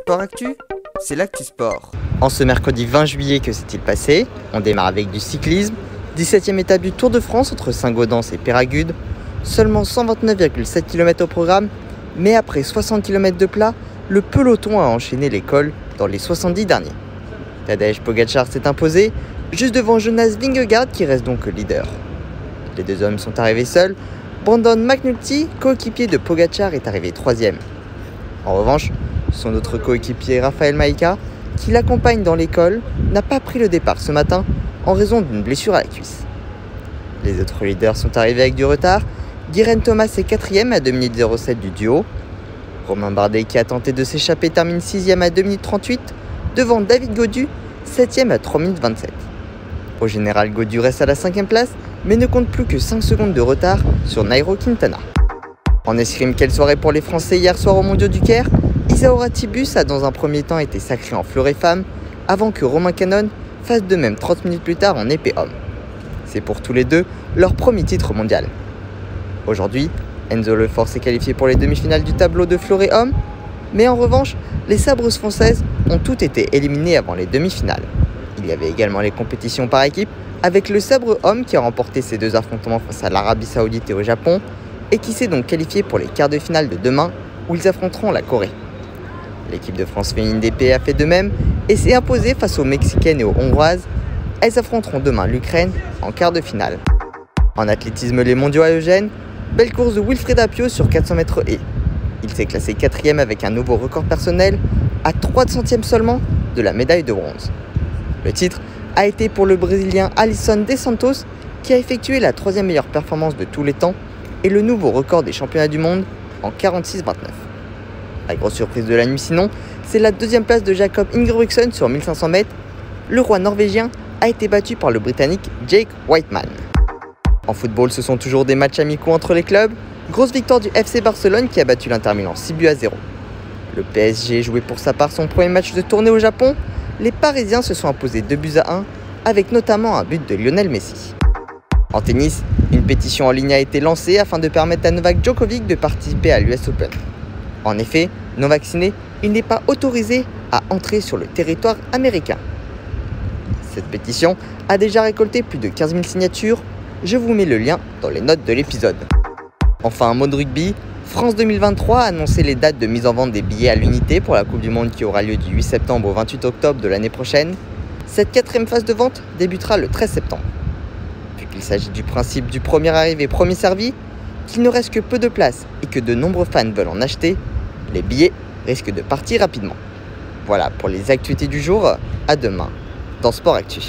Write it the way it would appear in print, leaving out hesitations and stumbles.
Sport Actu, c'est l'actu sport. En ce mercredi 20 juillet, que s'est-il passé? On démarre avec du cyclisme, 17e étape du Tour de France entre Saint-Gaudens et Peyragudes. Seulement 129,7 km au programme, mais après 60 km de plat, le peloton a enchaîné les cols dans les 70 derniers. Tadej Pogačar s'est imposé, juste devant Jonas Vingegaard qui reste donc leader. Les deux hommes sont arrivés seuls. Brandon McNulty, coéquipier de Pogačar, est arrivé 3e. En revanche, son autre coéquipier Rafael Majka, qui l'accompagne dans l'école, n'a pas pris le départ ce matin en raison d'une blessure à la cuisse. Les autres leaders sont arrivés avec du retard. Geraint Thomas est 4e à 2 minutes 07 du duo. Romain Bardet, qui a tenté de s'échapper, termine 6e à 2 minutes 38, devant David Gaudu, 7e à 3 minutes 27. Au général, Gaudu reste à la 5e place, mais ne compte plus que 5 secondes de retard sur Nairo Quintana. En escrime, quelle soirée pour les Français hier soir au Mondiaux du Caire. Isaura Tibus a dans un premier temps été sacré en fleuret femme, avant que Romain Canon fasse de même 30 minutes plus tard en épée homme. C'est pour tous les deux leur premier titre mondial. Aujourd'hui, Enzo Lefort s'est qualifié pour les demi-finales du tableau de fleuret homme, mais en revanche, les sabreuses françaises ont toutes été éliminées avant les demi-finales. Il y avait également les compétitions par équipe, avec le sabre homme qui a remporté ses deux affrontements face à l'Arabie Saoudite et au Japon, et qui s'est donc qualifié pour les quarts de finale de demain, où ils affronteront la Corée. L'équipe de France féminine d'épée a fait de même et s'est imposée face aux Mexicaines et aux Hongroises. Elles affronteront demain l'Ukraine en quart de finale. En athlétisme, les mondiaux à Eugène, belle course de Wilfried Apio sur 400 mètres haies. Il s'est classé 4e avec un nouveau record personnel, à 3 centièmes seulement de la médaille de bronze. Le titre a été pour le Brésilien Alisson Dos Santos, qui a effectué la 3e meilleure performance de tous les temps et le nouveau record des championnats du monde en 46,29. La grosse surprise de la nuit sinon, c'est la 2e place de Jakob Ingebrigtsen sur 1500 mètres. Le roi norvégien a été battu par le Britannique Jake Whiteman. En football, ce sont toujours des matchs amicaux entre les clubs. Grosse victoire du FC Barcelone qui a battu l'Inter Milan 6-0. Le PSG jouait pour sa part son premier match de tournée au Japon. Les Parisiens se sont imposés 2-1 avec notamment un but de Lionel Messi. En tennis, une pétition en ligne a été lancée afin de permettre à Novak Djokovic de participer à l'US Open. En effet, non vacciné, il n'est pas autorisé à entrer sur le territoire américain. Cette pétition a déjà récolté plus de 15 000 signatures. Je vous mets le lien dans les notes de l'épisode. Enfin, un mot de rugby. France 2023 a annoncé les dates de mise en vente des billets à l'unité pour la Coupe du Monde qui aura lieu du 8 septembre au 28 octobre de l'année prochaine. Cette 4e phase de vente débutera le 13 septembre. Vu qu'il s'agit du principe du premier arrivé, premier servi, qu'il ne reste que peu de place et que de nombreux fans veulent en acheter, les billets risquent de partir rapidement. Voilà pour les actualités du jour. À demain dans Sport Actu.